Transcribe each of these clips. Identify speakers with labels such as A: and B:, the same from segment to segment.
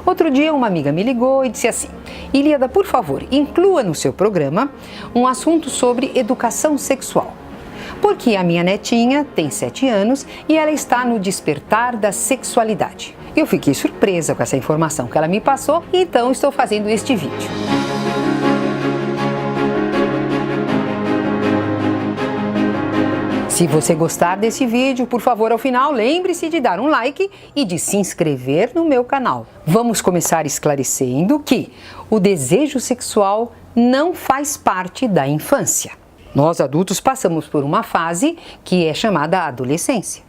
A: Outro dia uma amiga me ligou e disse assim: Ilíada, por favor, inclua no seu programa um assunto sobre educação sexual. Porque a minha netinha tem 7 anos e ela está no despertar da sexualidade. Eu fiquei surpresa com essa informação que ela me passou, então estou fazendo este vídeo. Se você gostar desse vídeo, por favor, ao final, lembre-se de dar um like e de se inscrever no meu canal. Vamos começar esclarecendo que o desejo sexual não faz parte da infância. Nós adultos passamos por uma fase que é chamada adolescência.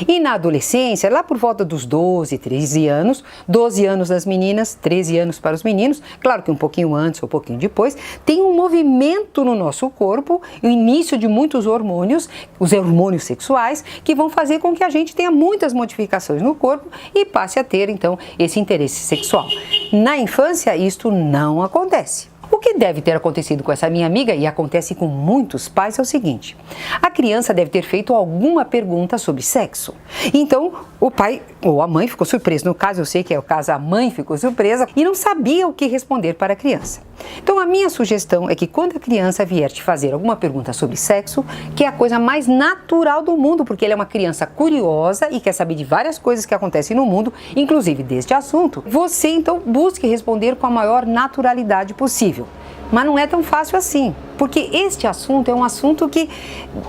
A: E na adolescência, lá por volta dos 12, 13 anos, 12 anos das meninas, 13 anos para os meninos, claro que um pouquinho antes ou um pouquinho depois, tem um movimento no nosso corpo, o início de muitos hormônios, os hormônios sexuais, que vão fazer com que a gente tenha muitas modificações no corpo e passe a ter, então, esse interesse sexual. Na infância, isto não acontece. O que deve ter acontecido com essa minha amiga, e acontece com muitos pais, é o seguinte: a criança deve ter feito alguma pergunta sobre sexo. Então, o pai ou a mãe ficou surpreso. No caso, eu sei que é o caso, a mãe ficou surpresa e não sabia o que responder para a criança. Então, a minha sugestão é que quando a criança vier te fazer alguma pergunta sobre sexo, que é a coisa mais natural do mundo, porque ela é uma criança curiosa e quer saber de várias coisas que acontecem no mundo, inclusive deste assunto, você então busque responder com a maior naturalidade possível. Mas não é tão fácil assim, porque este assunto é um assunto que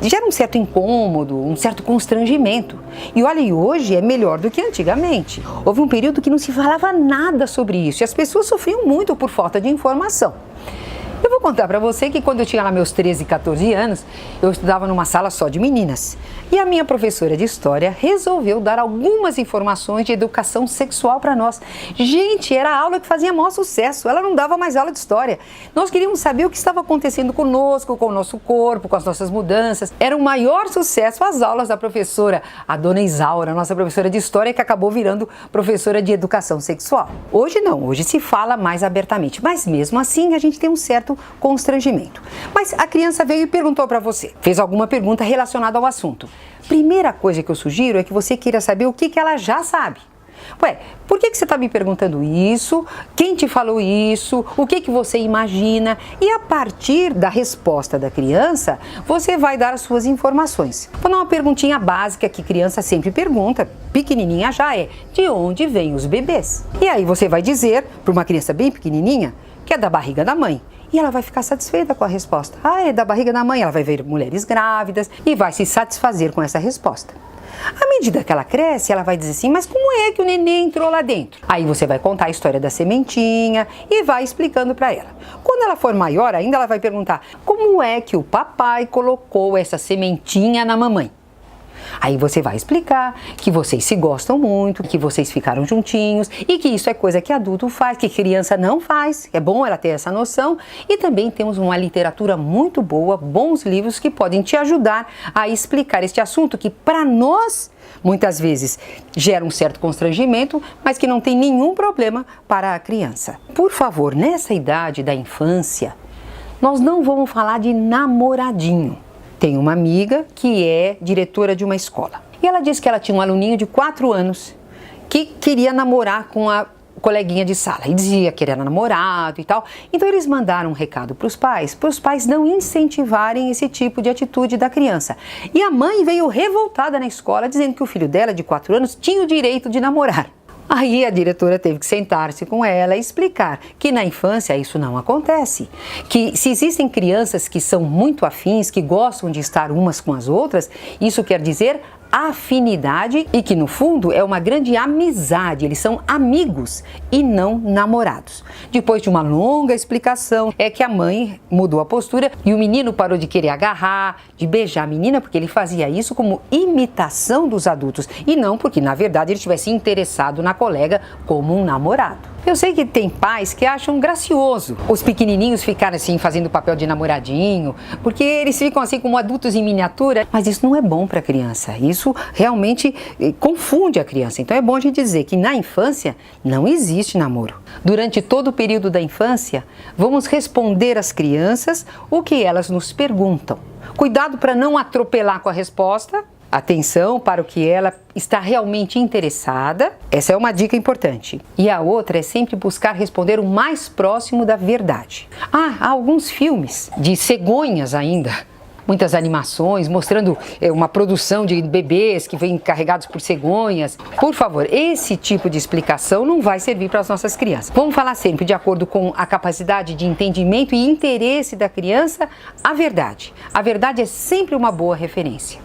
A: gera um certo incômodo, um certo constrangimento. E olha, e hoje é melhor do que antigamente. Houve um período que não se falava nada sobre isso e as pessoas sofriam muito por falta de informação. Eu vou contar para você que quando eu tinha lá meus 13, 14 anos, eu estudava numa sala só de meninas. E a minha professora de história resolveu dar algumas informações de educação sexual para nós. Gente, era a aula que fazia maior sucesso, ela não dava mais aula de história. Nós queríamos saber o que estava acontecendo conosco, com o nosso corpo, com as nossas mudanças. Era o maior sucesso as aulas da professora, a dona Isaura, nossa professora de história, que acabou virando professora de educação sexual. Hoje não, hoje se fala mais abertamente, mas mesmo assim a gente tem um certo constrangimento. Mas a criança veio e perguntou para você, fez alguma pergunta relacionada ao assunto. Primeira coisa que eu sugiro é que você queira saber o que ela já sabe. Ué, por que você está me perguntando isso? Quem te falou isso? O que você imagina? E a partir da resposta da criança, você vai dar as suas informações. Vou dar uma perguntinha básica que criança sempre pergunta, pequenininha já é: de onde vêm os bebês? E aí você vai dizer para uma criança bem pequenininha que é da barriga da mãe. E ela vai ficar satisfeita com a resposta. Ah, é da barriga da mãe. Ela vai ver mulheres grávidas e vai se satisfazer com essa resposta. À medida que ela cresce, ela vai dizer assim: mas como é que o neném entrou lá dentro? Aí você vai contar a história da sementinha e vai explicando para ela. Quando ela for maior ainda, ela vai perguntar: como é que o papai colocou essa sementinha na mamãe? Aí você vai explicar que vocês se gostam muito, que vocês ficaram juntinhos e que isso é coisa que adulto faz, que criança não faz. É bom ela ter essa noção. E também temos uma literatura muito boa, bons livros que podem te ajudar a explicar este assunto que para nós muitas vezes gera um certo constrangimento, mas que não tem nenhum problema para a criança. Por favor, nessa idade da infância, nós não vamos falar de namoradinho. Tem uma amiga que é diretora de uma escola. E ela disse que ela tinha um aluninho de 4 anos que queria namorar com a coleguinha de sala. E dizia que era namorado e tal. Então eles mandaram um recado para os pais não incentivarem esse tipo de atitude da criança. E a mãe veio revoltada na escola dizendo que o filho dela, de 4 anos, tinha o direito de namorar. Aí a diretora teve que sentar-se com ela e explicar que na infância isso não acontece, que se existem crianças que são muito afins, que gostam de estar umas com as outras, isso quer dizer afinidade e que no fundo é uma grande amizade, eles são amigos e não namorados. Depois de uma longa explicação é que a mãe mudou a postura e o menino parou de querer agarrar, de beijar a menina, porque ele fazia isso como imitação dos adultos e não porque na verdade ele estivesse interessado na colega como um namorado. Eu sei que tem pais que acham gracioso os pequenininhos ficarem assim fazendo papel de namoradinho, porque eles ficam assim como adultos em miniatura, mas isso não é bom para a criança, isso realmente confunde a criança. Então é bom a gente dizer que na infância não existe namoro. Durante todo o período da infância, vamos responder às crianças o que elas nos perguntam. Cuidado para não atropelar com a resposta, atenção para o que ela está realmente interessada. Essa é uma dica importante. E a outra é sempre buscar responder o mais próximo da verdade. Há alguns filmes de cegonhas ainda, muitas animações mostrando uma produção de bebês que vêm carregados por cegonhas. Por favor, esse tipo de explicação não vai servir para as nossas crianças. Vamos falar sempre de acordo com a capacidade de entendimento e interesse da criança, a verdade. A verdade é sempre uma boa referência.